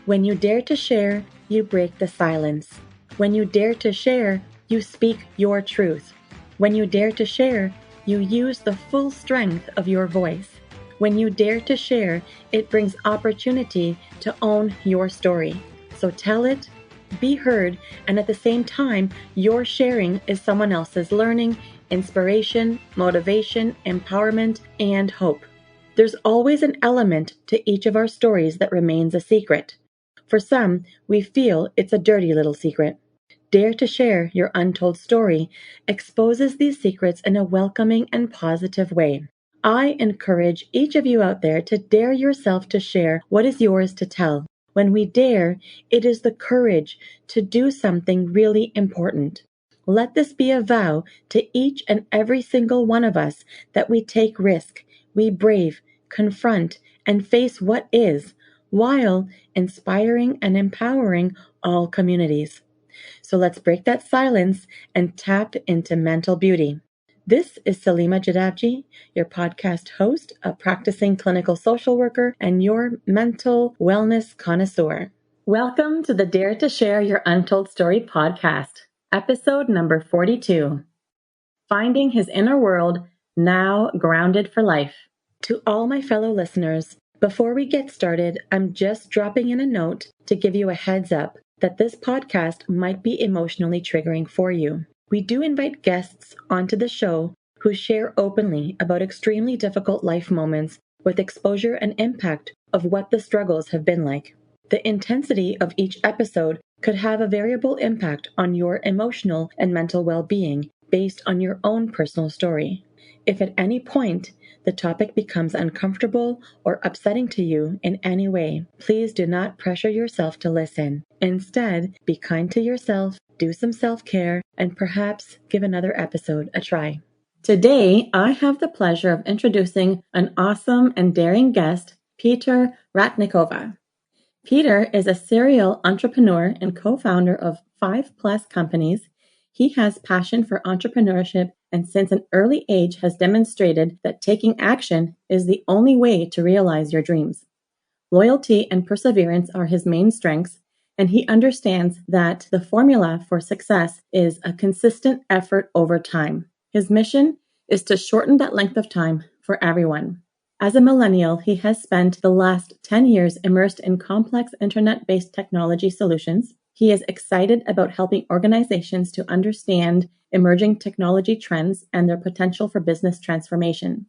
When you dare to share, you break the silence. When you dare to share, you speak your truth. When you dare to share, you use the full strength of your voice. When you dare to share, it brings opportunity to own your story. So tell it, be heard, and at the same time, your sharing is someone else's learning, inspiration, motivation, empowerment, and hope. There's always an element to each of our stories that remains a secret. For some, we feel it's a dirty little secret. Dare to share your untold story exposes these secrets in a welcoming and positive way. I encourage each of you out there to dare yourself to share what is yours to tell. When we dare, it is the courage to do something really important. Let this be a vow to each and every single one of us that we take risk, we brave, confront, and face what is, while inspiring and empowering all communities. So let's break that silence and tap into mental beauty. This is Salima Jadabji, your podcast host, a practicing clinical social worker, and your mental wellness connoisseur. Welcome to the Dare to Share Your Untold Story podcast, episode number 42. Finding His Inner World, Now Grounded for Life. To all my fellow listeners, before we get started, I'm just dropping in a note to give you a heads up that this podcast might be emotionally triggering for you. We do invite guests onto the show who share openly about extremely difficult life moments with exposure and impact of what the struggles have been like. The intensity of each episode could have a variable impact on your emotional and mental well-being based on your own personal story. If at any point the topic becomes uncomfortable or upsetting to you in any way, please do not pressure yourself to listen. Instead, be kind to yourself, do some self-care, and perhaps give another episode a try. Today, I have the pleasure of introducing an awesome and daring guest, Peter Ratnikova. Peter is a serial entrepreneur and co-founder of 5+ companies. He has passion for entrepreneurship and since an early age has demonstrated that taking action is the only way to realize your dreams. Loyalty and perseverance are his main strengths, and he understands that the formula for success is a consistent effort over time. His mission is to shorten that length of time for everyone. As a millennial, he has spent the last 10 years immersed in complex internet-based technology solutions. He is excited about helping organizations to understand emerging technology trends and their potential for business transformation.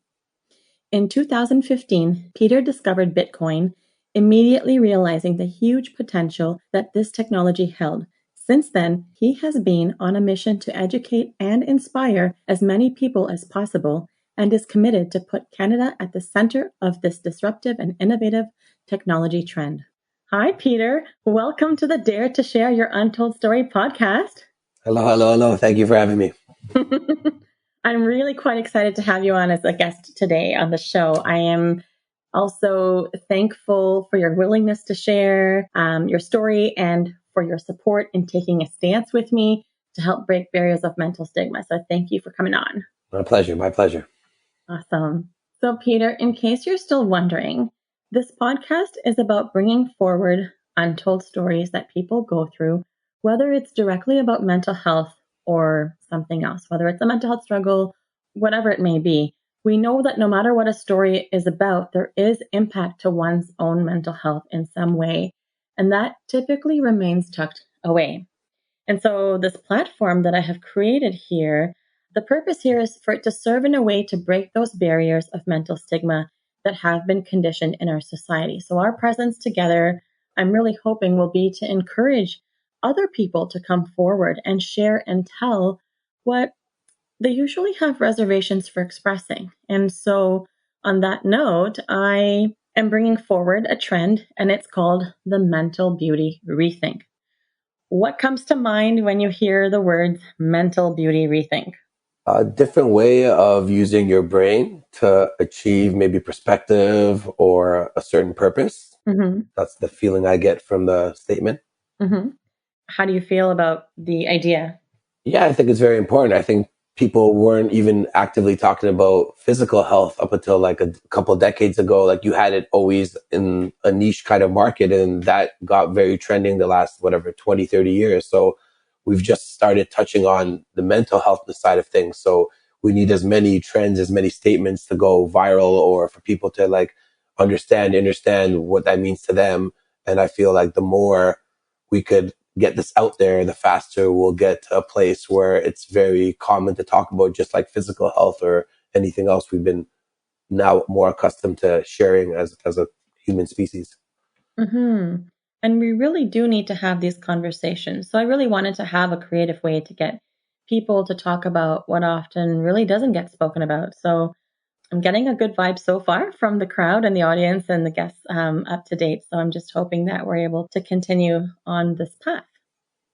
In 2015, Peter discovered Bitcoin, immediately realizing the huge potential that this technology held. Since then, he has been on a mission to educate and inspire as many people as possible and is committed to put Canada at the center of this disruptive and innovative technology trend. Hi, Peter. Welcome to the Dare to Share Your Untold Story podcast. Hello. Thank you for having me. I'm really quite excited to have you on as a guest today on the show. I am also thankful for your willingness to share your story and for your support in taking a stance with me to help break barriers of mental stigma. So thank you for coming on. My pleasure. Awesome. So Peter, in case you're still wondering, this podcast is about bringing forward untold stories that people go through, whether it's directly about mental health or something else, whether it's a mental health struggle, whatever it may be. We know that no matter what a story is about, there is impact to one's own mental health in some way, and that typically remains tucked away. And so this platform that I have created here, the purpose here is for it to serve in a way to break those barriers of mental stigma that have been conditioned in our society. So our presence together, I'm really hoping, will be to encourage other people to come forward and share and tell what they usually have reservations for expressing. And so on that note, I am bringing forward a trend, and it's called the mental beauty rethink. What comes to mind when you hear the words mental beauty rethink? A different way of using your brain to achieve maybe perspective or a certain purpose. Mm-hmm. That's the feeling I get from the statement. Mm-hmm. How do you feel about the idea? Yeah, I think it's very important. I think people weren't even actively talking about physical health up until like a couple of decades ago. Like you had it always in a niche kind of market, and that got very trending the last, whatever, 20, 30 years. So we've just started touching on the mental health side of things. So we need as many trends, as many statements to go viral, or for people to like understand what that means to them. And I feel like the more we could get this out there, the faster we'll get to a place where it's very common to talk about, just like physical health or anything else we've been now more accustomed to sharing as a human species. Mm-hmm. And we really do need to have these conversations. So I really wanted to have a creative way to get people to talk about what often really doesn't get spoken about. So I'm getting a good vibe so far from the crowd and the audience and the guests up to date. So I'm just hoping that we're able to continue on this path.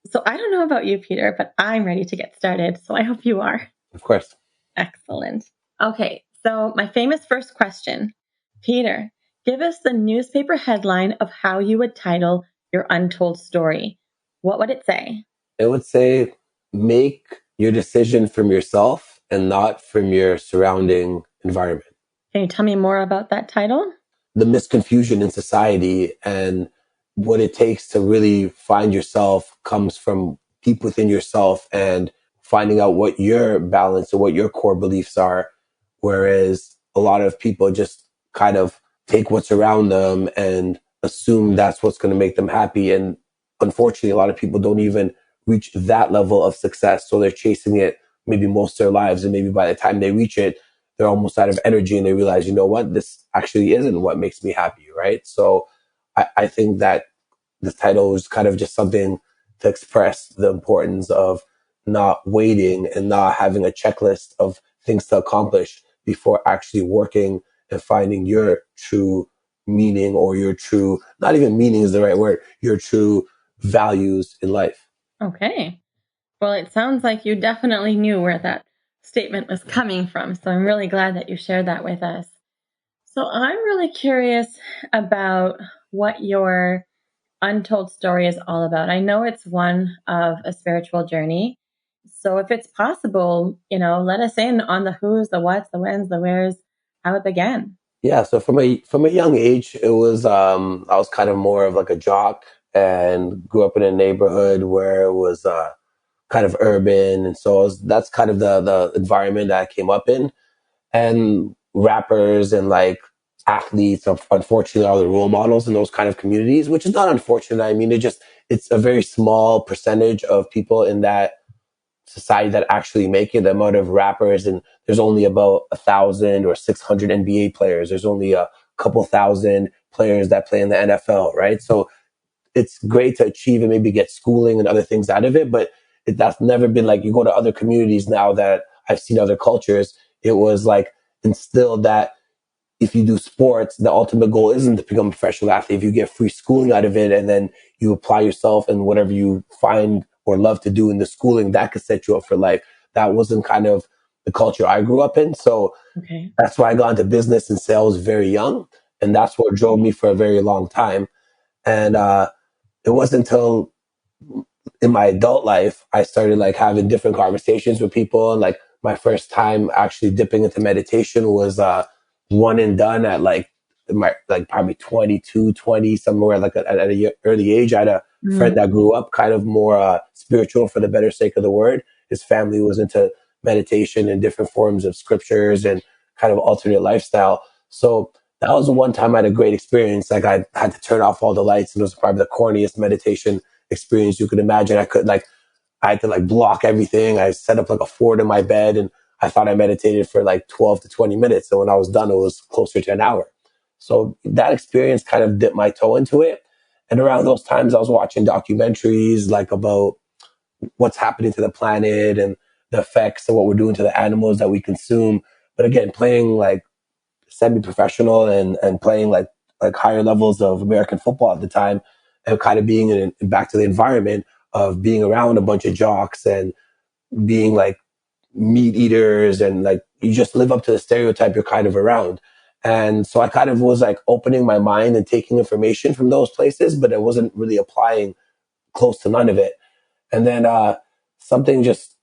So I don't know about you, Peter, but I'm ready to get started. So I hope you are. Of course. Excellent. Okay, so my famous first question. Peter, give us the newspaper headline of how you would title your untold story. What would it say? It would say, make your decision from yourself and not from your surrounding environment. Can you tell me more about that title? The misconfusion in society and what it takes to really find yourself comes from deep within yourself and finding out what your balance and what your core beliefs are. Whereas a lot of people just kind of take what's around them and assume that's what's going to make them happy. And unfortunately, a lot of people don't even reach that level of success. So they're chasing it maybe most of their lives. And maybe by the time they reach it, they're almost out of energy and they realize, you know what, this actually isn't what makes me happy, right? So I think that this title is kind of just something to express the importance of not waiting and not having a checklist of things to accomplish before actually working and finding your true meaning, or your true, not even meaning is the right word, your true values in life. Okay. Well, it sounds like you definitely knew where that statement was coming from. So I'm really glad that you shared that with us. So I'm really curious about what your untold story is all about. I know it's one of a spiritual journey. So if it's possible, let us in on the who's, the what's, the when's, the where's, how it began. Yeah, so from a young age, it was I was kind of more of like a jock and grew up in a neighborhood where it was kind of urban, and so that's kind of the environment that I came up in. And rappers and like athletes, unfortunately, are the role models in those kind of communities, which is not unfortunate. I mean, it's a very small percentage of people in that society that actually make it. The amount of rappers, and there's only about 1,000 or 600 NBA players. There's only a couple thousand players that play in the NFL, right? So it's great to achieve and maybe get schooling and other things out of it, but that's never been like, you go to other communities now that I've seen other cultures. It was like instilled that if you do sports, the ultimate goal isn't to become a professional athlete. If you get free schooling out of it and then you apply yourself and whatever you find or love to do in the schooling, that could set you up for life. That wasn't kind of the culture I grew up in. So Okay. that's why I got into business and sales very young. And that's what drove me for a very long time. And it wasn't until in my adult life, I started like having different conversations with people. And like my first time actually dipping into meditation was one and done at like probably 22, 20, somewhere like at a early age. I had a friend Mm. that grew up kind of more spiritual, for the better sake of the word. His family was into meditation and different forms of scriptures and kind of alternate lifestyle. So that was the one time I had a great experience. Like I had to turn off all the lights, and it was probably the corniest meditation experience you could imagine. I had to like block everything. I set up like a fort in my bed, and I thought I meditated for like 12 to 20 minutes. And when I was done, it was closer to an hour. So that experience kind of dipped my toe into it. And around those times, I was watching documentaries like about what's happening to the planet and the effects of what we're doing to the animals that we consume. But again, playing like semi-professional and playing like higher levels of American football at the time, and kind of being back to the environment of being around a bunch of jocks and being like meat eaters, and like you just live up to the stereotype you're kind of around. And so I kind of was like opening my mind and taking information from those places, but I wasn't really applying close to none of it. And then something just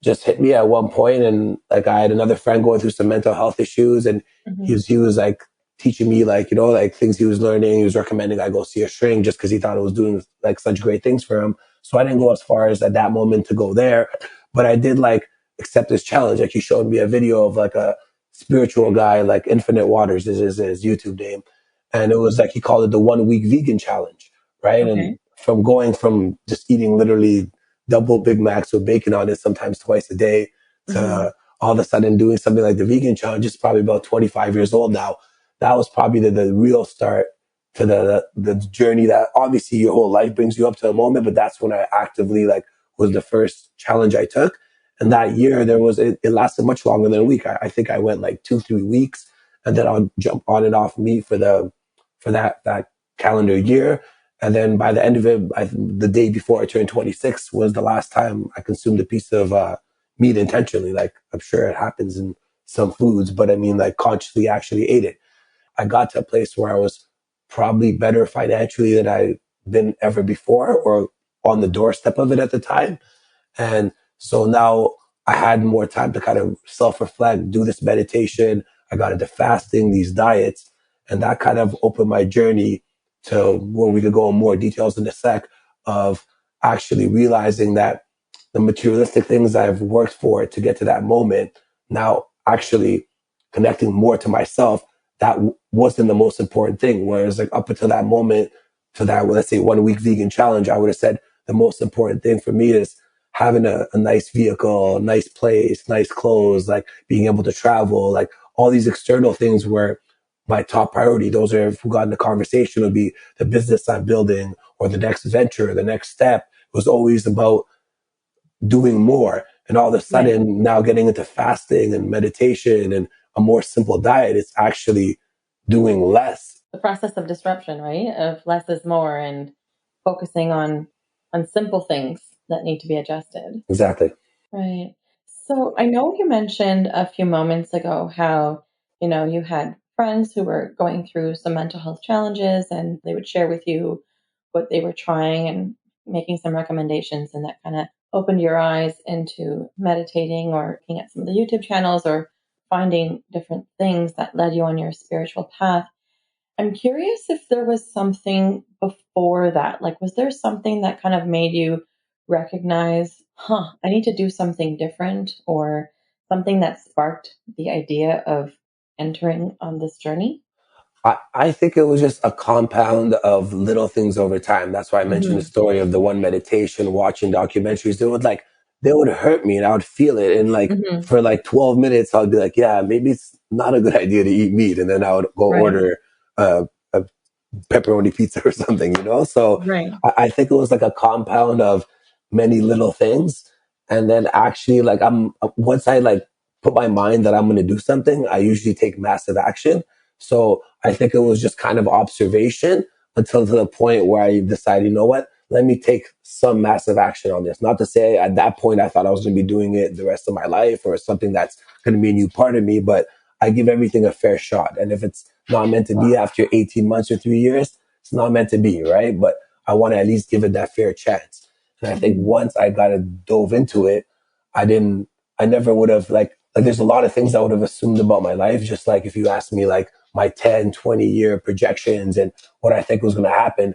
just hit me at one point, and like I had another friend going through some mental health issues, and he was like teaching me, like, like things he was learning. He was recommending I go see a shrink just because he thought it was doing like such great things for him. So I didn't go as far as at that moment to go there, but I did like accept this challenge. Like he showed me a video of like a spiritual guy, like Infinite Waters is his YouTube name, and it was like he called it the 1 week vegan challenge, right? And Okay. from going from just eating literally double Big Macs with bacon on it, sometimes twice a day, Hmm. to all of a sudden doing something like the vegan challenge. Is probably about 25 years old now. That was probably the real start to the journey that obviously your whole life brings you up to the moment, but that's when I actively like was the first challenge I took. And that year it lasted much longer than a week. I think I went like 2, 3 weeks, and then I'll jump on and off meat for that calendar year. And then by the end of it, the day before I turned 26 was the last time I consumed a piece of meat intentionally. Like I'm sure it happens in some foods, but I mean, like consciously actually ate it. I got to a place where I was probably better financially than I'd been ever before, or on the doorstep of it at the time. And so now I had more time to kind of self reflect, do this meditation. I got into fasting, these diets, and that kind of opened my journey to where we could go in more details in a sec, of actually realizing that the materialistic things I've worked for to get to that moment, now actually connecting more to myself, that wasn't the most important thing. Whereas like up until that moment, to that, let's say 1 week vegan challenge, I would have said the most important thing for me is having a nice vehicle, nice place, nice clothes, like being able to travel, like all these external things were my top priority. Those are, if we got in the conversation, would be the business I'm building or the next venture, the next step. It was always about doing more. And all of a Right. sudden, now getting into fasting and meditation and a more simple diet, it's actually doing less. The process of disruption, right? Of less is more and focusing on simple things that need to be adjusted. Exactly. Right. So I know you mentioned a few moments ago how, you had friends who were going through some mental health challenges and they would share with you what they were trying and making some recommendations, and that kind of opened your eyes into meditating or looking at some of the YouTube channels or finding different things that led you on your spiritual path. I'm curious if there was something before that. Like, was there something that kind of made you recognize, I need to do something different, or something that sparked the idea of entering on this journey? I think it was just a compound of little things over time. That's why I mentioned the Hmm. story of the one meditation, watching documentaries. They would hurt me and I would feel it. And like Hmm. for like 12 minutes, I'd be like, yeah, maybe it's not a good idea to eat meat. And then I would go Right. order a pepperoni pizza or something. So Right. I think it was like a compound of many little things. And then actually, like, once I like put my mind that I'm going to do something, I usually take massive action. So I think it was just kind of observation until to the point where I decided, you know what? Let me take some massive action on this. Not to say at that point I thought I was going to be doing it the rest of my life or something that's going to be a new part of me, but I give everything a fair shot. And if it's not meant to be after 18 months or 3 years, it's not meant to be, right? But I want to at least give it that fair chance. And I think Hmm. once I got to dove into it, I didn't, I never would have like there's a lot of things I would have assumed about my life. Just like if you asked me like my 10, 20 year projections and what I think was going to happen,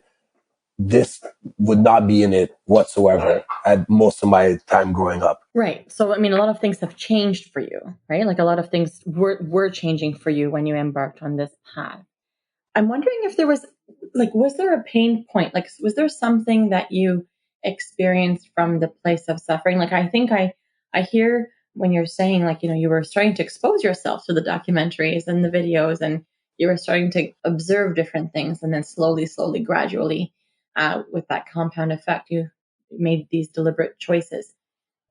this would not be in it whatsoever at most of my time growing up. Right. So, I mean, a lot of things have changed for you, right? Like a lot of things were changing for you when you embarked on this path. I'm wondering if there was, like, was there a pain point? Like, was there something that you experienced from the place of suffering? Like, I think I hear when you're saying, like, you were starting to expose yourself to the documentaries and the videos, and you were starting to observe different things, and then slowly, slowly, gradually, with that compound effect, you made these deliberate choices.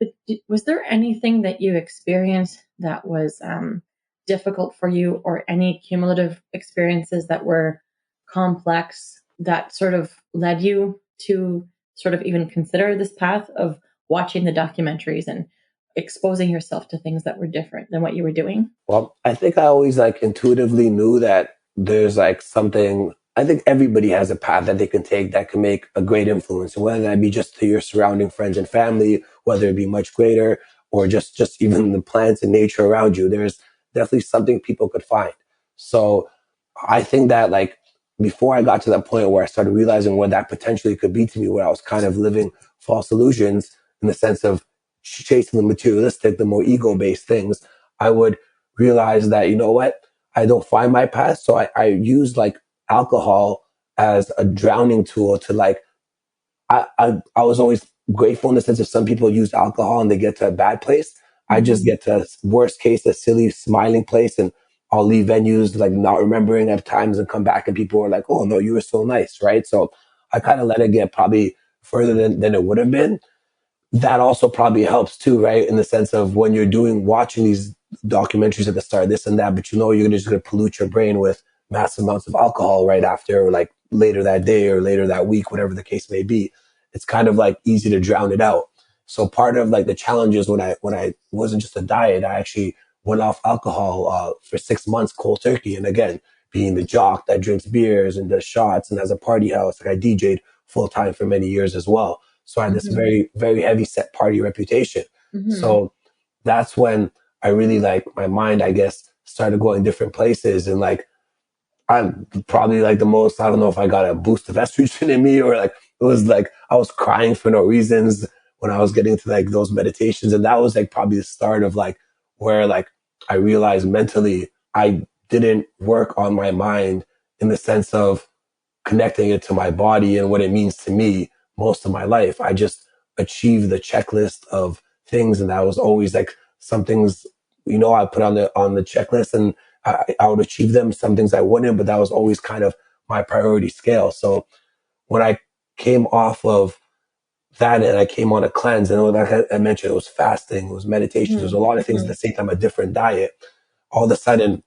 But was there anything that you experienced that was difficult for you, or any cumulative experiences that were complex that sort of led you to sort of even consider this path of watching the documentaries and exposing yourself to things that were different than what you were doing? Well, I think I always like intuitively knew that there's like something. I think everybody has a path that they can take that can make a great influence, and whether that be just to your surrounding friends and family, whether it be much greater. or just even the plants and nature around you. There's definitely something people could find. So I think that like before I got to that point where I started realizing what that potentially could be to me, where I was kind of living false illusions in the sense of chasing the materialistic, the more ego based things, I would realize that, you know what, I don't find my path. So I use like alcohol as a drowning tool to like, I was always grateful in the sense of some people use alcohol and they get to a bad place. I just Mm-hmm. get to worst case, a silly smiling place, and I'll leave venues like not remembering at times and come back and people are like, oh no, you were so nice. Right. So I kind of let it get probably further than it would have been. That also probably helps too, right? In the sense of when you're watching these documentaries at the start, this and that, but you know you're just going to pollute your brain with massive amounts of alcohol right after, or like later that day or later that week, whatever the case may be. It's kind of like easy to drown it out. So part of like the challenges when I wasn't just a diet, I actually went off alcohol for 6 months cold turkey. And again, being the jock that drinks beers and does shots and has a party house, like I DJ'd full time for many years as well. So I had this Mm-hmm. very, very heavy set party reputation. Mm-hmm. So that's when I really like my mind, I guess, started going different places. And like, I'm probably like the most, I don't know if I got a boost of estrogen in me or like, it was like, I was crying for no reasons when I was getting to like those meditations. And that was like probably the start of like where like I realized mentally I didn't work on my mind in the sense of connecting it to my body and what it means to me most of my life. I just achieved the checklist of things, and that was always like some things, I put on the checklist, and I would achieve them. Some things I wouldn't, but that was always kind of my priority scale. So when I came off of that and I came on a cleanse, and like I mentioned, it was fasting, it was meditation, there was a lot of things at Mm-hmm. the same time, a different diet. All of a sudden,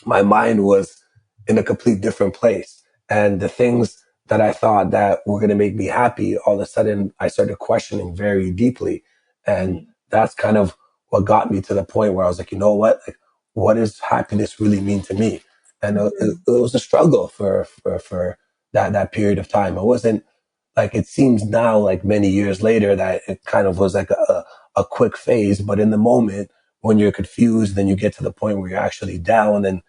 my mind was in a complete different place. And the things that I thought that were going to make me happy, all of a sudden I started questioning very deeply. And Right. that's kind of what got me to the point where I was like, you know what? Like, what does happiness really mean to me? And Mm-hmm. it was a struggle for that period of time. It wasn't like, it seems now like many years later that it kind of was like a quick phase, but in the moment when you're confused, then you get to the point where you're actually down and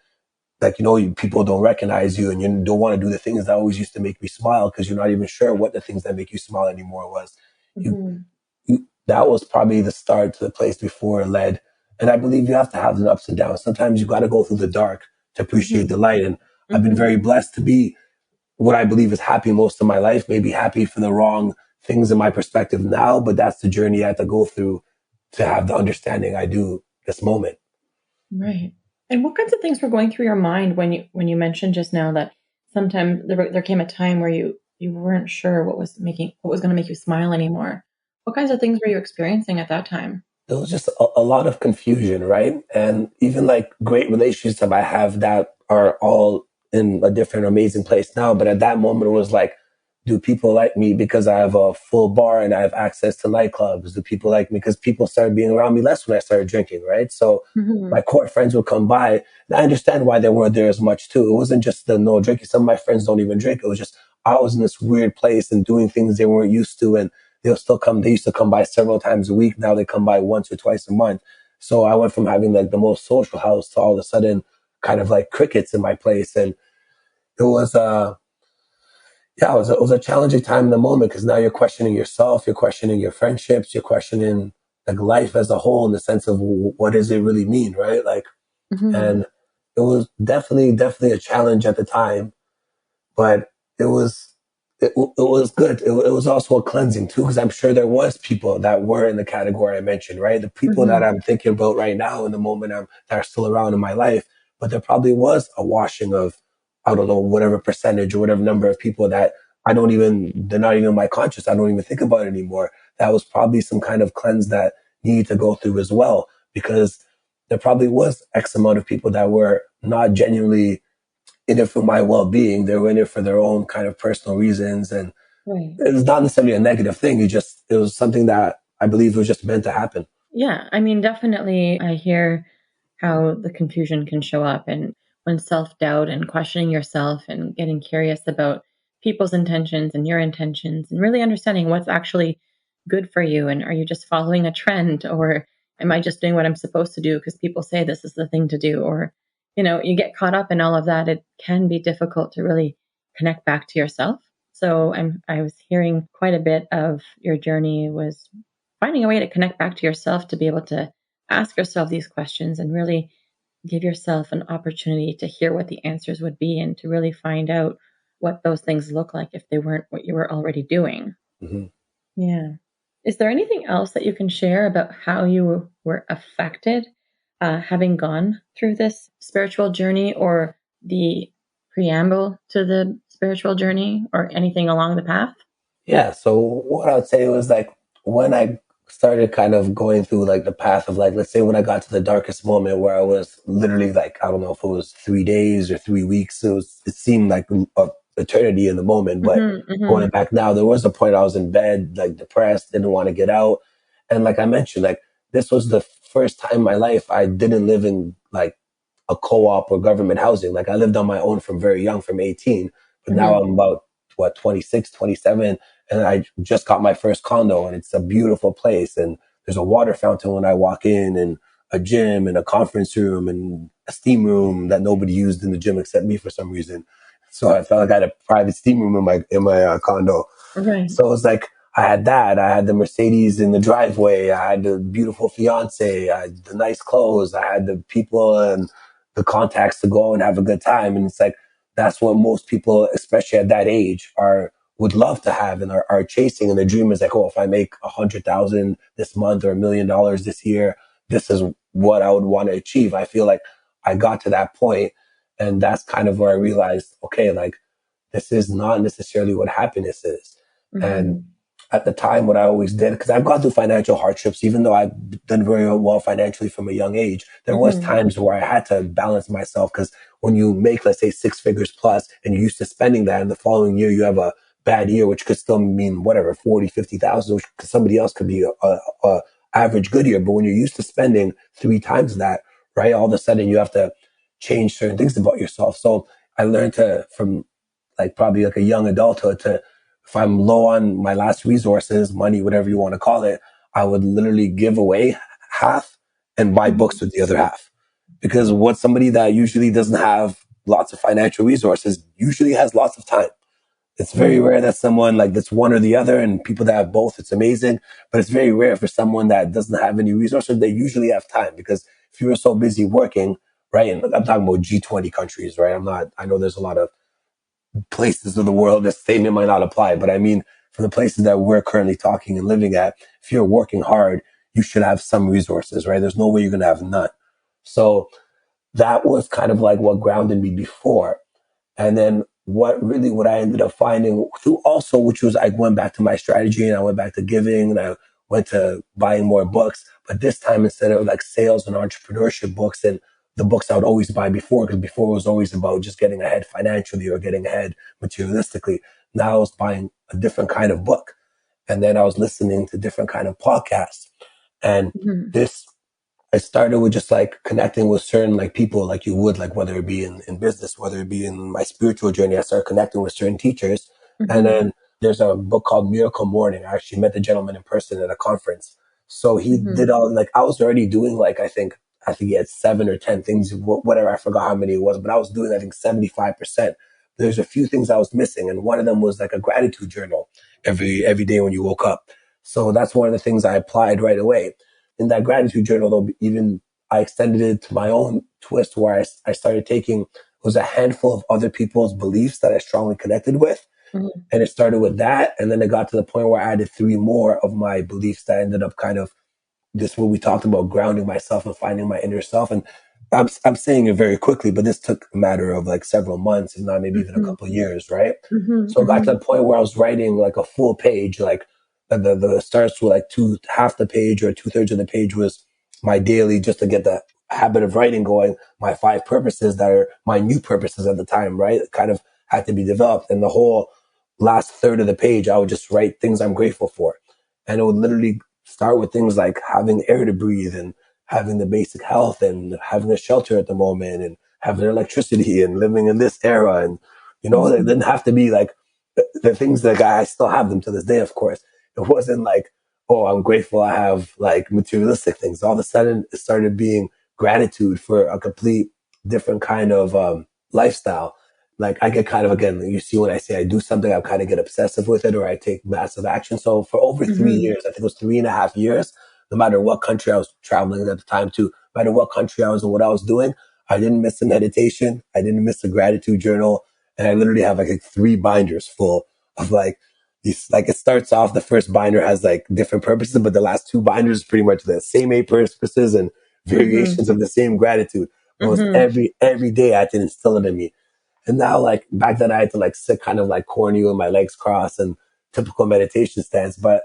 like, people don't recognize you and you don't want to do the things that always used to make me smile because you're not even sure what the things that make you smile anymore was. You, Mm-hmm. that was probably the start to the place before it led. And I believe you have to have the ups and downs. Sometimes you got to go through the dark to appreciate the Mm-hmm. light. And I've been Mm-hmm. very blessed to be what I believe is happy most of my life, maybe happy for the wrong things in my perspective now, but that's the journey I had to go through to have the understanding I do this moment. Right. And what kinds of things were going through your mind when you mentioned just now that sometimes there came a time where you weren't sure what was going to make you smile anymore? What kinds of things were you experiencing at that time? It was just a lot of confusion, right? And even like great relationships that I have that are all in a different amazing place now. But at that moment, it was like, do people like me because I have a full bar and I have access to nightclubs? Do people like me because people started being around me less when I started drinking, right? So Mm-hmm. my core friends would come by. And I understand why they weren't there as much too. It wasn't just the no drinking. Some of my friends don't even drink. It was just I was in this weird place and doing things they weren't used to. And they'll still come. They used to come by several times a week. Now they come by once or twice a month. So I went from having like the most social house to all of a sudden kind of like crickets in my place. And it was, yeah, it was a challenging time in the moment because now you're questioning yourself, you're questioning your friendships, you're questioning like life as a whole in the sense of what does it really mean, right? Like, Mm-hmm. and it was definitely a challenge at the time, but it was it was good. It was also a cleansing too, because I'm sure there was people that were in the category I mentioned, right? The people that Mm-hmm. I'm thinking about right now in the moment that are still around in my life, but there probably was a washing of I don't know whatever percentage or whatever number of people that they're not even my conscious. I don't even think about it anymore. That was probably some kind of cleanse that needed to go through as well, because there probably was X amount of people that were not genuinely in it for my well-being. They were in it for their own kind of personal reasons, and Right. it's not necessarily a negative thing. It was something that I believe was just meant to happen. Yeah, I mean, definitely, I hear how the confusion can show up, and when self-doubt and questioning yourself and getting curious about people's intentions and your intentions, and really understanding what's actually good for you? And are you just following a trend? Or am I just doing what I'm supposed to do because people say this is the thing to do? Or, you get caught up in all of that. It can be difficult to really connect back to yourself. So I was hearing quite a bit of your journey was finding a way to connect back to yourself, to be able to ask yourself these questions and really give yourself an opportunity to hear what the answers would be and to really find out what those things look like if they weren't what you were already doing. Mm-hmm. Yeah. Is there anything else that you can share about how you were affected having gone through this spiritual journey, or the preamble to the spiritual journey, or anything along the path? Yeah. So what I would say was like when I started kind of going through like the path of like, let's say when I got to the darkest moment where I was literally like, I don't know if it was 3 days or 3 weeks. It seemed like a eternity in the moment. But Mm-hmm, going mm-hmm, back now, there was a point I was in bed, like depressed, didn't want to get out. And like I mentioned, like this was the first time in my life I didn't live in like a co-op or government housing. Like I lived on my own from very young, from 18, but now mm-hmm. I'm about 26, 27, and I just got my first condo, and it's a beautiful place. And there's a water fountain when I walk in, and a gym and a conference room and a steam room that nobody used in the gym except me for some reason. So I felt like I had a private steam room in my condo. Right. So it was like I had that. I had the Mercedes in the driveway. I had the beautiful fiance. I had the nice clothes. I had the people and the contacts to go and have a good time. And it's like that's what most people, especially at that age, are would love to have and are chasing. And the dream is like, oh, if I make 100,000 this month or $1 million this year, this is what I would want to achieve. I feel like I got to that point, and that's kind of where I realized, okay, like this is not necessarily what happiness is. And Mm-hmm, at the time, what I always did, because I've gone through financial hardships, even though I've done very well financially from a young age, there was mm-hmm, times where I had to balance myself. Because when you make, let's say, 6 figures plus, and you're used to spending that, and the following year you have a bad year, which could still mean whatever, 40, 50,000, which somebody else could be a average good year. But when you're used to spending 3 times that, right, all of a sudden you have to change certain things about yourself. So I learned from like probably like a young adulthood to, if I'm low on my last resources, money, whatever you want to call it, I would literally give away half and buy books with the other half. Because what somebody that usually doesn't have lots of financial resources usually has lots of time. It's very right. rare that someone like that's one or the other, and people that have both, it's amazing. But it's very rare for someone that doesn't have any resources. They usually have time because if you were so busy working, right? And I'm talking about G20 countries, right? I know there's a lot of places of the world, this statement might not apply, but I mean, for the places that we're currently talking and living at, if you're working hard, you should have some resources, right? There's no way you're going to have none. So that was kind of like what grounded me before. And then what I ended up finding through also, which was I went back to my strategy and I went back to giving and I went to buying more books. But this time, instead of like sales and entrepreneurship books and the books I would always buy before, because before it was always about just getting ahead financially or getting ahead materialistically. Now I was buying a different kind of book. And then I was listening to different kind of podcasts. And Mm-hmm, this I started with just like connecting with certain like people like you would, like whether it be in business, whether it be in my spiritual journey, I started connecting with certain teachers. And mm-hmm, then there's a book called Miracle Morning. I actually met the gentleman in person at a conference. So he mm-hmm, did all like I was already doing like I think he had 7 or 10 things, whatever, I forgot how many it was, but I was doing I think 75%. There's a few things I was missing, and one of them was like a gratitude journal every day when you woke up. So that's one of the things I applied right away in that gratitude journal, though, even I extended it to my own twist where I started taking, it was a handful of other people's beliefs that I strongly connected with. mm-hmm, And it started with that. And then it got to the point where I added 3 more of my beliefs that ended up kind of this, what we talked about, grounding myself and finding my inner self. And I'm saying it very quickly, but this took a matter of like several months, if not maybe even a mm-hmm, couple of years, right? So it got to mm-hmm, the point where I was writing like a full page, like the starts with like half the page or 2/3 of the page was my daily, just to get the habit of writing going, my 5 purposes that are my new purposes at the time, right? It kind of had to be developed. And the whole last third of the page, I would just write things I'm grateful for. And it would literally start with things like having air to breathe and having the basic health and having a shelter at the moment and having electricity and living in this era. And, it mm-hmm, didn't have to be like the things that I still have them to this day, of course. It wasn't like, oh, I'm grateful I have like materialistic things. All of a sudden, it started being gratitude for a complete different kind of lifestyle. Like I get kind of, again, you see when I say I do something, I kind of get obsessive with it or I take massive action. So for over three Mm-hmm. years, I think it was 3.5 years, no matter what country I was traveling at the time to, no matter what country I was and what I was doing, I didn't miss a meditation. I didn't miss a gratitude journal. And I literally have like 3 binders full of like, these, like it starts off, the first binder has like different purposes, but the last 2 binders pretty much the same 8 purposes and Mm-hmm. variations of the same gratitude. Almost Mm-hmm. every day I had to instill it in me. And now, like back then, I had to like sit kind of like corny with my legs crossed and typical meditation stance. But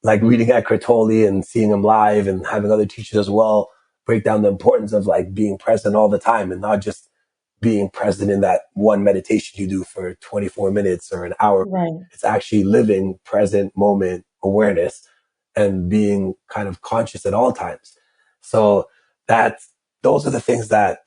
like reading Eckhart Tolle and seeing him live and having other teachers as well break down the importance of like being present all the time and not just being present in that one meditation you do for 24 minutes or an hour. Right. It's actually living present moment awareness and being kind of conscious at all times. So that's, those are the things that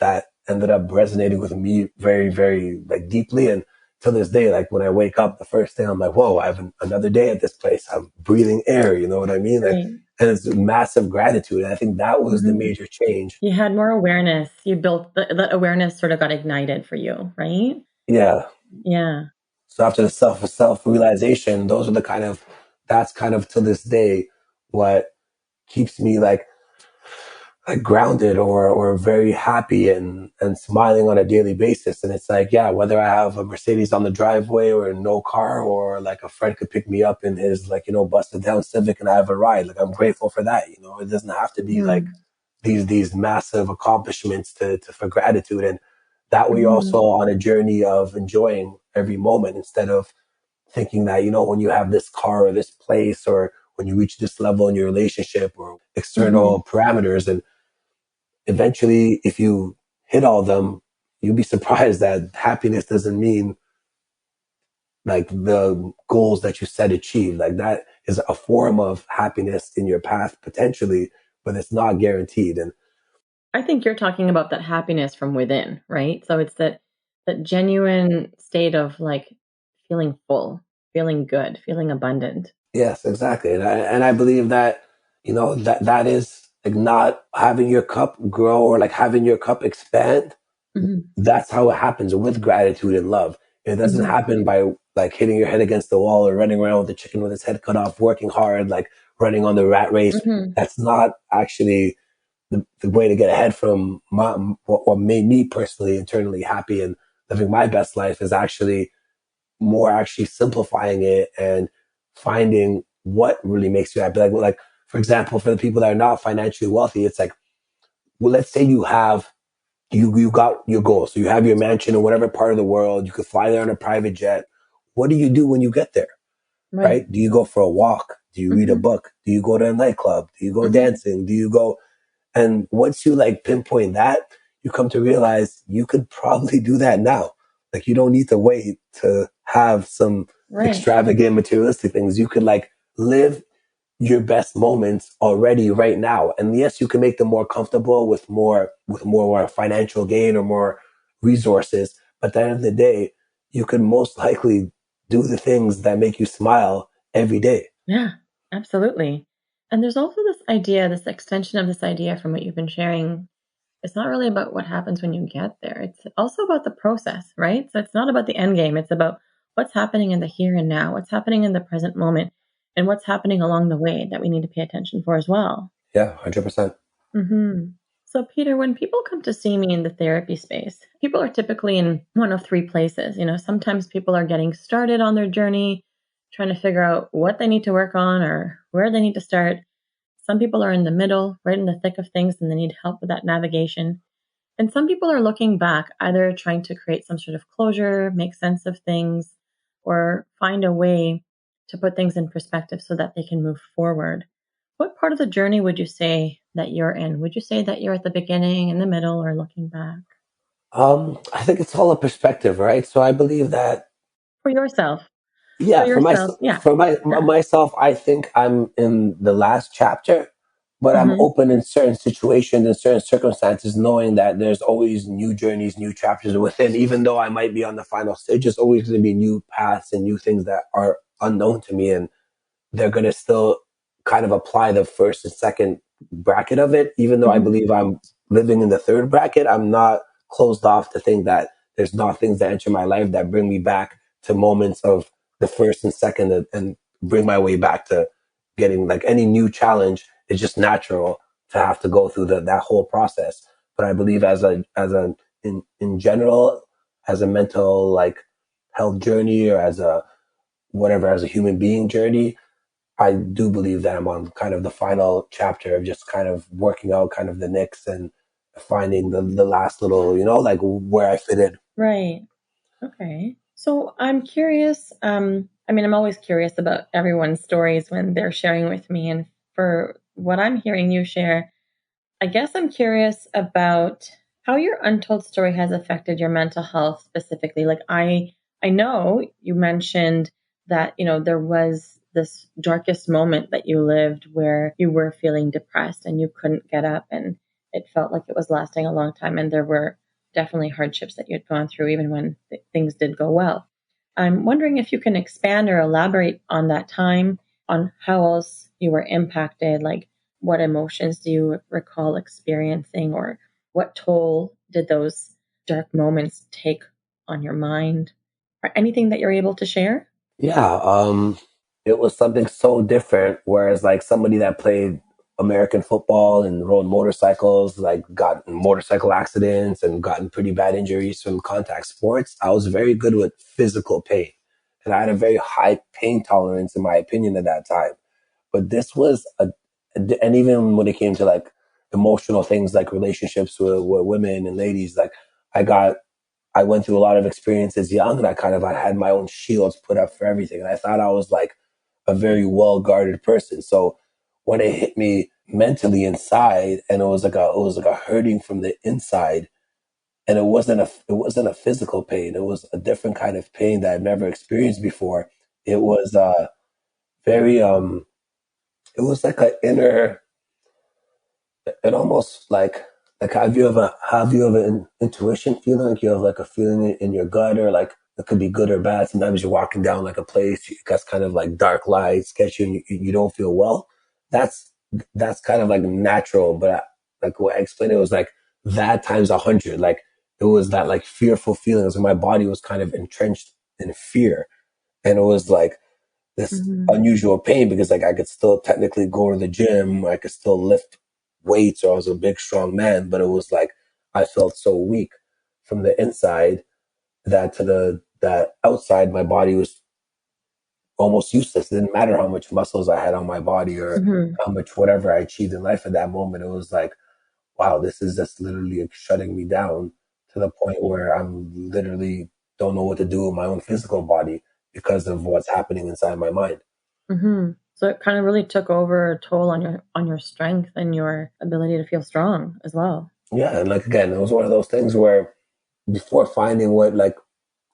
ended up resonating with me very, very like deeply. And to this day, like when I wake up, the first thing I'm like, whoa, I have another day at this place. I'm breathing air. You know what I mean? Like, Right. and it's massive gratitude. And I think that was the Mm-hmm. major change. You had more awareness. You built the awareness sort of got ignited for you, right? Yeah. Yeah. So after the self realization, those are the kind of, that's kind of to this day what keeps me like grounded or very happy and smiling on a daily basis. And it's like, yeah, whether I have a Mercedes on the driveway or no car, or like a friend could pick me up in his like, busted down Civic and I have a ride. Like I'm grateful for that. It doesn't have to be like Mm-hmm. these massive accomplishments to for gratitude. And that way you're Mm-hmm. also on a journey of enjoying every moment instead of thinking that, when you have this car or this place or when you reach this level in your relationship or Mm-hmm. external parameters. And eventually, if you hit all of them, you'll be surprised that happiness doesn't mean like the goals that you set achieved. Like that is a form of happiness in your path potentially, but it's not guaranteed. And I think you're talking about that happiness from within, right? So it's that genuine state of like feeling full, feeling good, feeling abundant. yes, exactly. And I believe that, that is like not having your cup grow or like having your cup expand. Mhm. That's how it happens with gratitude and love. It doesn't Mhm. happen by like hitting your head against the wall or running around with the chicken with its head cut off, working hard, like running on the rat race. Mhm. That's not actually the way to get ahead from what made me personally internally happy and living my best life is actually more actually simplifying it and finding what really makes you happy. Like for example, for the people that are not financially wealthy, it's like, well, let's say you got your goal. So you have your mansion in whatever part of the world. You could fly there on a private jet. What do you do when you get there? Right. Right? Do you go for a walk? Do you read a Mhm. book? Do you go to a nightclub? Do you go Mhm. dancing? Do you go? And once you like pinpoint that, you come to realize you could probably do that now. Like you don't need to wait to have some Right. extravagant materialistic things. You could like live your best moments already right now. And yes, you can make them more comfortable with more financial gain or more resources. But at the end of the day, you can most likely do the things that make you smile every day. Yeah, absolutely. And there's also this idea, this extension of this idea from what you've been sharing. It's not really about what happens when you get there. It's also about the process, right? So it's not about the end game. It's about what's happening in the here and now, what's happening in the present moment, and what's happening along the way that we need to pay attention for as well. Yeah, 100%. Hmm. So, Peter, when people come to see me in the therapy space, people are typically in one of three places. Sometimes people are getting started on their journey, trying to figure out what they need to work on or where they need to start. Some people are in the middle, right in the thick of things, and they need help with that navigation. And some people are looking back, either trying to create some sort of closure, make sense of things, or find a way to put things in perspective so that they can move forward. What part of the journey would you say that you're in? Would you say that you're at the beginning, in the middle, or looking back? I think it's all a perspective, right? So I believe that, For yourself. For yeah, for yourself. myself, Yeah. Yeah. myself, I think I'm in the last chapter, but I'm Hmm. open in certain situations and certain circumstances, knowing that there's always new journeys, new chapters within. Even though I might be on the final stage, there's always going to be new paths and new things that are unknown to me, and they're going to still kind of apply the first and second bracket of it. Even though I Mhm. believe I'm living in the third bracket, I'm not closed off to think that there's not things that enter my life that bring me back to moments of the first and second, and bring my way back to getting like any new challenge. It's just natural to have to go through that whole process. But I believe in general, as a mental like health journey, or as a whatever, as a human being journey, I do believe that I'm on kind of the final chapter of just kind of working out kind of the nicks and finding the last little, like where I fit in. Right. Okay. So I'm curious. I mean, I'm always curious about everyone's stories when they're sharing with me. And for what I'm hearing you share, I guess I'm curious about how your untold story has affected your mental health specifically. Like I know you mentioned that, there was this darkest moment that you lived where you were feeling depressed and you couldn't get up and it felt like it was lasting a long time and there were definitely hardships that you had gone through even when things did go well. I'm wondering if you can expand or elaborate on that time, on how else you were impacted, like what emotions do you recall experiencing, or what toll did those dark moments take on your mind? Or anything that you're able to share? Yeah, it was something so different. Whereas like somebody that played American football and rode motorcycles, like got in motorcycle accidents and gotten pretty bad injuries from contact sports, I was very good with physical pain. And I had a very high pain tolerance, in my opinion, at that time. But this was and even when it came to like emotional things like relationships with women and ladies, like I got I went through a lot of experiences young, and I had my own shields put up for everything. And I thought I was like a very well guarded person. So when it hit me mentally inside, and it was like a hurting from the inside, and it wasn't a physical pain. It was a different kind of pain that I've never experienced before. It was very it was like an inner, it almost like have you ever an intuition feeling, like you have like a feeling in your gut, or like it could be good or bad. Sometimes you're walking down like a place, it gets kind of like dark light, sketchy, and you don't feel well. That's kind of like natural, but like what I explained, it was like that times 100. Like it was that like fearful feelings, and my body was kind of entrenched in fear, and it was like this Hmm. unusual pain because like I could still technically go to the gym, I could still lift weights, or I was a big strong man, but it was like I felt so weak from the inside that to that outside my body was almost useless. It didn't matter how much muscles I had on my body, or Hmm. how much whatever I achieved in life at that moment. It was like, wow, this is just literally shutting me down to the point where I'm literally don't know what to do with my own physical body because of what's happening inside my mind. Hmm. So it kind of really took over a toll on your strength and your ability to feel strong as well. Yeah, and like again, it was one of those things where before finding what like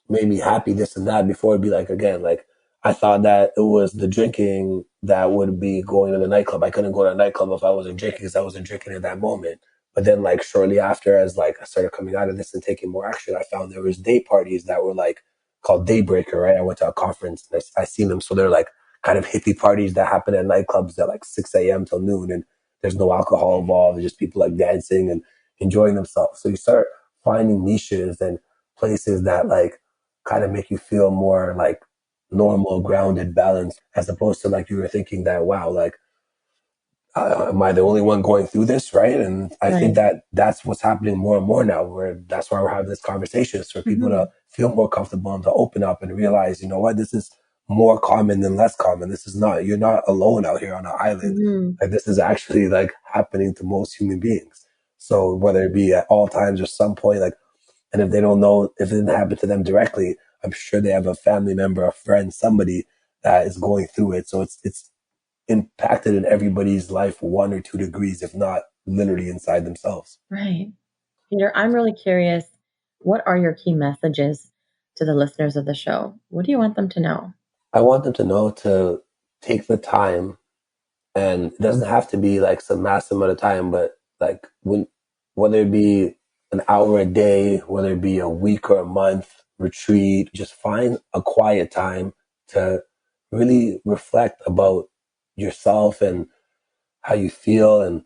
made me happy, this and that, before it'd be like again, like I thought that it was the drinking that would be going to the nightclub. I couldn't go to a nightclub if I wasn't drinking, because I wasn't drinking at that moment. But then like shortly after, as like I started coming out of this and taking more action, I found there was day parties that were like called Daybreaker, right? I went to a conference and I seen them. So they're like kind of hippie parties that happen at nightclubs at like 6 a.m. till noon, and there's no alcohol involved. There's just people like dancing and enjoying themselves. So you start finding niches and places that like kind of make you feel more like normal, grounded, balanced, as opposed to like you were thinking that, wow, like, am I the only one going through this? Right. And I think Right. that that's what's happening more and more now, where that's why we're having this conversation, is for people to Hmm. feel more comfortable and to open up and realize, you know what, this is more common than less common. This is not, you're not alone out here on an island. Hmm. Like this is actually like happening to most human beings. So whether it be at all times or some point, like, and if they don't know, if it didn't happen to them directly, I'm sure they have a family member, a friend, somebody that is going through it. So it's impacted in everybody's life 1 or 2 degrees, if not literally inside themselves. Right. Peter, I'm really curious. What are your key messages to the listeners of the show? What do you want them to know? I want them to know to take the time, and it doesn't have to be like some massive amount of time, but like whether it be an hour a day, whether it be a week or a month retreat, just find a quiet time to really reflect about yourself and how you feel. And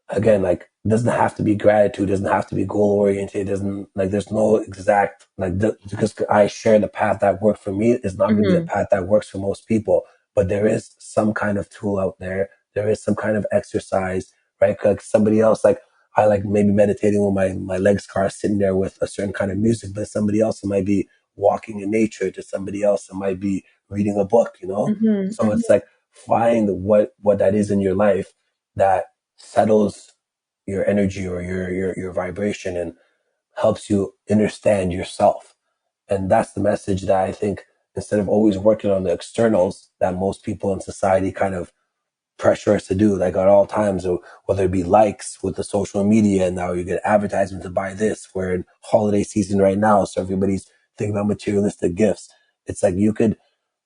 again, like, it doesn't have to be gratitude, it doesn't have to be goal oriented, it doesn't, like, there's no exact, like, because I share the path that worked for me is not going to be the Mm-hmm. path that works for most people. But there is some kind of tool out there, there is some kind of exercise, right? Like somebody else, like, I like maybe meditating with my legs crossed, sitting there with a certain kind of music, but somebody else it might be walking in nature, to somebody else it might be reading a book, you know. Mm-hmm. So it's like, find what that is in your life that settles your energy or your vibration and helps you understand yourself. And that's the message that I think, instead of always working on the externals that most people in society kind of pressure us to do, like at all times, or whether it be likes with the social media, and now you get advertisement to buy this. We're in holiday season right now, so everybody's thinking about materialistic gifts. It's like, you could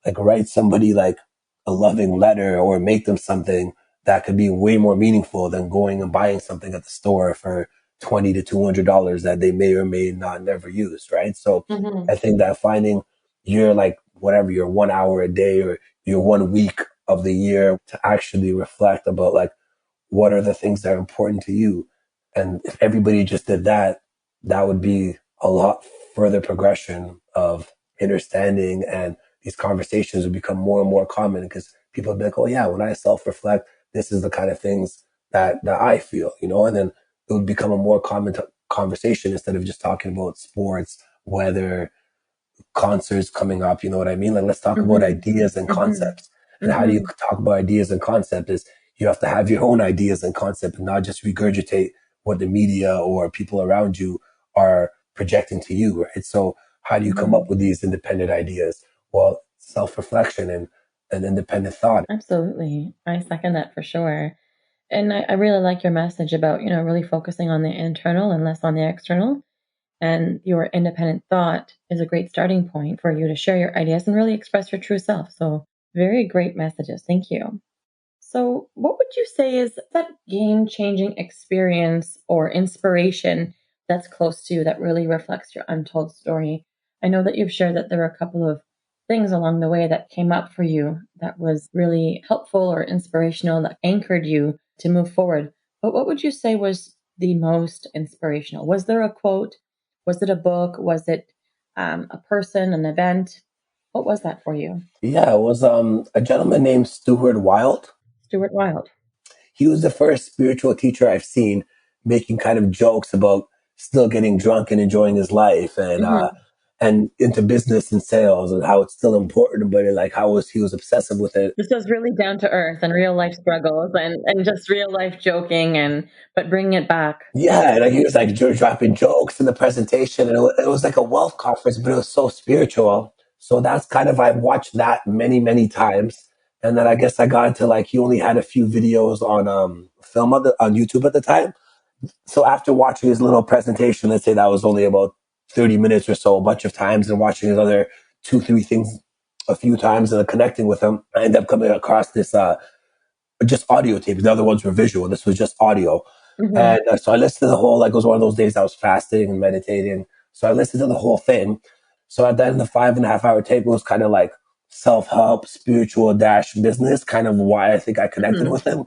like write somebody like a loving letter or make them something that could be way more meaningful than going and buying something at the store for $20 to $200 that they may or may not never use, right? So Mm-hmm. I think that finding your, like, whatever, your 1 hour a day or your 1 week of the year to actually reflect about, like, what are the things that are important to you. And if everybody just did that, that would be a lot further progression of understanding, and these conversations would become more and more common because people would be like, oh yeah, when I self-reflect, this is the kind of things that I feel, you know. And then it would become a more common conversation, instead of just talking about sports, weather, concerts coming up. You know what I mean? Like, let's talk about Mm-hmm. ideas and Mm-hmm. concepts. And how do you Mm-hmm. talk about ideas and concepts is, you have to have your own ideas and concept and not just regurgitate what the media or people around you are projecting to you, right? So how do you come Mm-hmm. up with these independent ideas? Well, self-reflection and independent thought. Absolutely. I second that for sure. And I really like your message about, really focusing on the internal and less on the external. And your independent thought is a great starting point for you to share your ideas and really express your true self. So, very great messages. Thank you. So, what would you say is that game changing experience or inspiration that's close to you that really reflects your untold story? I know that you've shared that there were a couple of things along the way that came up for you that was really helpful or inspirational that anchored you to move forward. But what would you say was the most inspirational? Was there a quote? Was it a book? Was it a person, an event? What was that for you? Yeah, it was a gentleman named Stuart Wilde. Stuart Wilde. He was the first spiritual teacher I've seen making kind of jokes about still getting drunk and enjoying his life, and into business and sales, and how it's still important, but like how was he was obsessive with it. This was really down to earth and real life struggles and just real life joking and but bringing it back. Yeah, and he was like dropping jokes in the presentation, and it was like a wealth conference, but it was so spiritual. So that's kind of, I've watched that many times, and then I guess I got into, like, he only had a few videos on film on YouTube at the time. So after watching his little presentation, let's say that was only about 30 minutes or so, a bunch of times, and watching his other two, three things a few times and then connecting with him, I ended up coming across this just audio tapes. The other ones were visual. This was just audio. Hmm. And so I listened to the whole, like, it was one of those days I was fasting and meditating. So I listened to the whole thing. So at the end of the 5.5 hour tape, it was kind of like self-help, spiritual dash business, kind of why I think I connected Hmm. with him.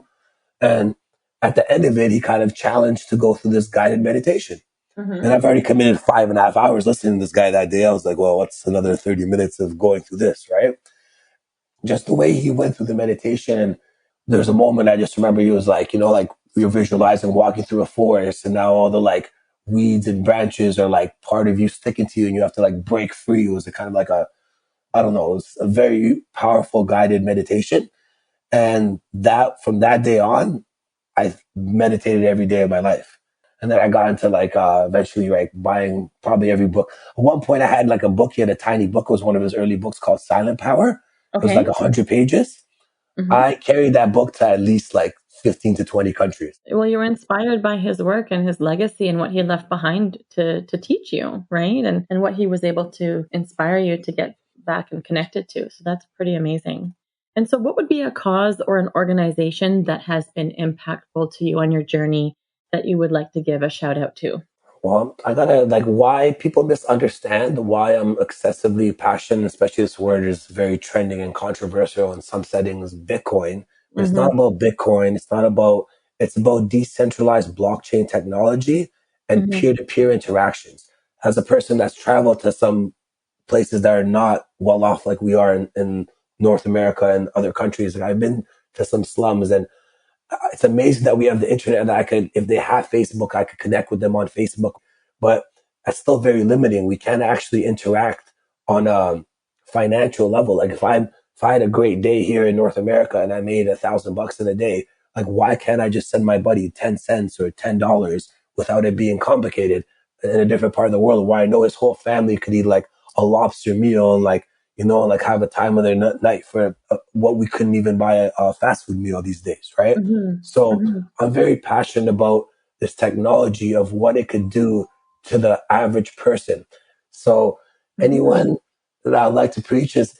And at the end of it, he kind of challenged to go through this guided meditation. And Hmm. I've already committed 5.5 hours listening to this guy that day. I was like, well, what's another 30 minutes of going through this, right? Just the way he went through the meditation. There's a moment I just remember, he was like, like, you're visualizing walking through a forest, and now all the, like, weeds and branches are like part of you sticking to you, and you have to, like, break free. It was a kind of like a, I don't know, it was a very powerful guided meditation. And that, from that day on, I meditated every day of my life. And then I got into, like, eventually, like, buying probably every book. At one point I had like a book. He had a tiny book. It was one of his early books called Silent Power. It was like Okay. 100 pages. Hmm. I carried that book to at least like 15 to 20 countries. Well, you were inspired by his work and his legacy and what he left behind to teach you, right? And what he was able to inspire you to get back and connected to. So that's pretty amazing. And so, what would be a cause or an organization that has been impactful to you on your journey that you would like to give a shout out to? Well, I gotta like why people misunderstand why I'm excessively passionate, especially this word is very trending and controversial in some settings, Bitcoin. But it's not Mm-hmm. about Bitcoin. It's about decentralized blockchain technology and Mm-hmm. peer-to-peer interactions. As a person that's traveled to some places that are not well off like we are in North America and other countries, like I've been to some slums and it's amazing that we have the internet and if they have Facebook, I could connect with them on Facebook, but that's still very limiting. We can't actually interact on a financial level. Like if I had a great day here in North America and I made $1,000 in a day, like why can't I just send my buddy 10 cents or $10 without it being complicated in a different part of the world where I know his whole family could eat like a lobster meal and like, like have a time of their night for what we couldn't even buy a fast food meal these days, right? Mm-hmm. So Mm-hmm. I'm very passionate about this technology of what it could do to the average person. So Mm-hmm. anyone that I'd like to preach is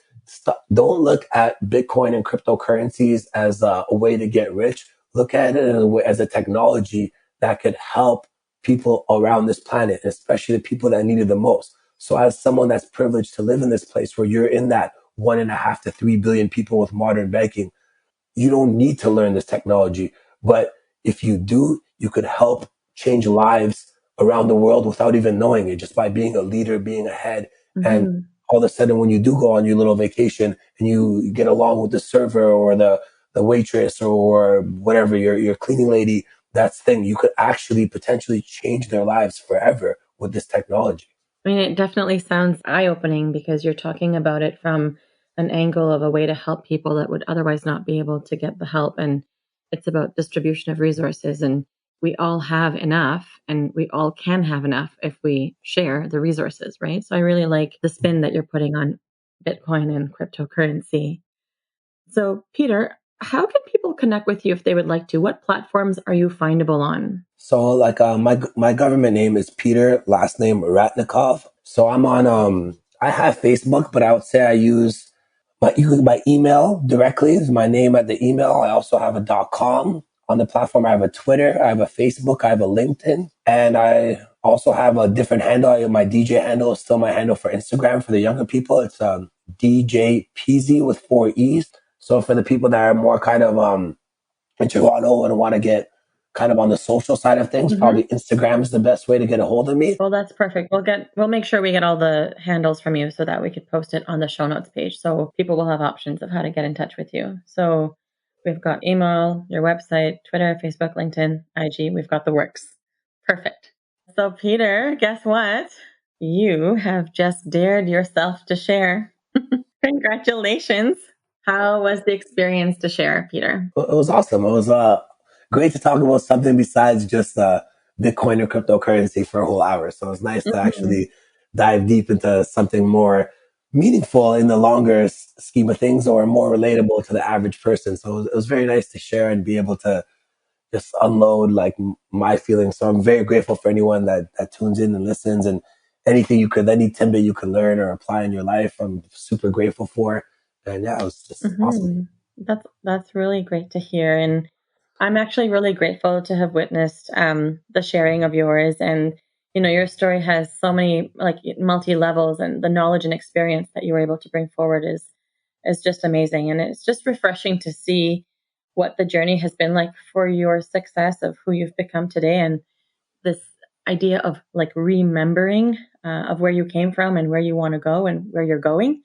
don't look at Bitcoin and cryptocurrencies as a way to get rich. Look at it as a technology that could help people around this planet, especially the people that need it the most. So as someone that's privileged to live in this place where you're in that 1.5 to 3 billion people with modern banking, you don't need to learn this technology. But if you do, you could help change lives around the world without even knowing it, just by being a leader, being ahead. And Mm-hmm. all of a sudden, when you do go on your little vacation and you get along with the server or the waitress or whatever, your cleaning lady, that's the thing. You could actually potentially change their lives forever with this technology. I mean, it definitely sounds eye-opening because you're talking about it from an angle of a way to help people that would otherwise not be able to get the help. And it's about distribution of resources. And we all have enough, and we all can have enough if we share the resources, right? So I really like the spin that you're putting on Bitcoin and cryptocurrency. So, Peter, how can people connect with you if they would like to? What platforms are you findable on? So like my government name is Peter, last name Ratnikov. So I'm on I have Facebook, but I would say I use my email directly is my name at the email. I also have a .com on the platform. I have a Twitter, I have a Facebook, I have a LinkedIn, and I also have a different handle. My DJ handle is still my handle for Instagram for the younger people. It's DJ Peasy with 4 E's. So for the people that are more kind of in Toronto and want to get kind of on the social side of things, probably Instagram is the best way to get a hold of me. Well, that's perfect. We'll make sure we get all the handles from you so that we could post it on the show notes page so people will have options of how to get in touch with you. So we've got email, your website, Twitter, Facebook, LinkedIn, IG. We've got the works. Perfect. So Peter, guess what? You have just dared yourself to share. Congratulations. How was the experience to share, Peter? It was awesome. It was great to talk about something besides just Bitcoin or cryptocurrency for a whole hour. So it was nice to Mhm. actually dive deep into something more meaningful in the longer scheme of things or more relatable to the average person. So it was very nice to share and be able to just unload like my feelings. So I'm very grateful for anyone that tunes in and listens and any tidbit you can learn or apply in your life. I'm super grateful for. And yeah, it was just awesome. Mhm. That's really great to hear, and I'm actually really grateful to have witnessed the sharing of yours. And your story has so many like multi levels, and the knowledge and experience that you were able to bring forward is just amazing. And it's just refreshing to see what the journey has been like for your success of who you've become today, and this idea of like remembering of where you came from and where you want to go and where you're going.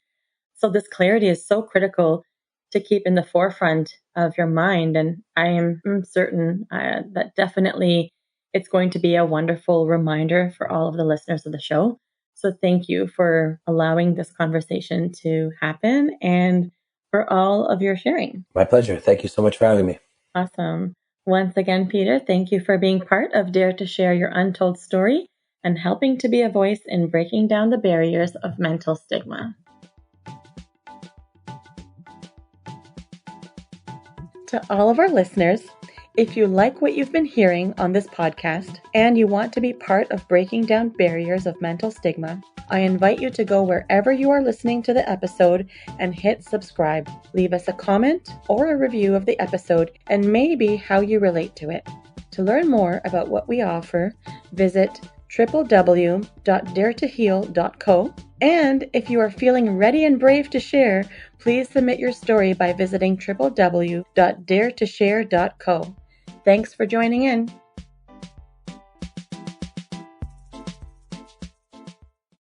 So this clarity is so critical to keep in the forefront of your mind. And I am certain that definitely it's going to be a wonderful reminder for all of the listeners of the show. So thank you for allowing this conversation to happen and for all of your sharing. My pleasure. Thank you so much for having me. Awesome. Once again, Peter, thank you for being part of Dare to Share Your Untold Story and helping to be a voice in breaking down the barriers of mental stigma. To all of our listeners, if you like what you've been hearing on this podcast and you want to be part of breaking down barriers of mental stigma, I invite you to go wherever you are listening to the episode and hit subscribe. Leave us a comment or a review of the episode and maybe how you relate to it. To learn more about what we offer, visit www.daretoheal.co. And if you are feeling ready and brave to share, please submit your story by visiting www.daretoshare.co. Thanks for joining in.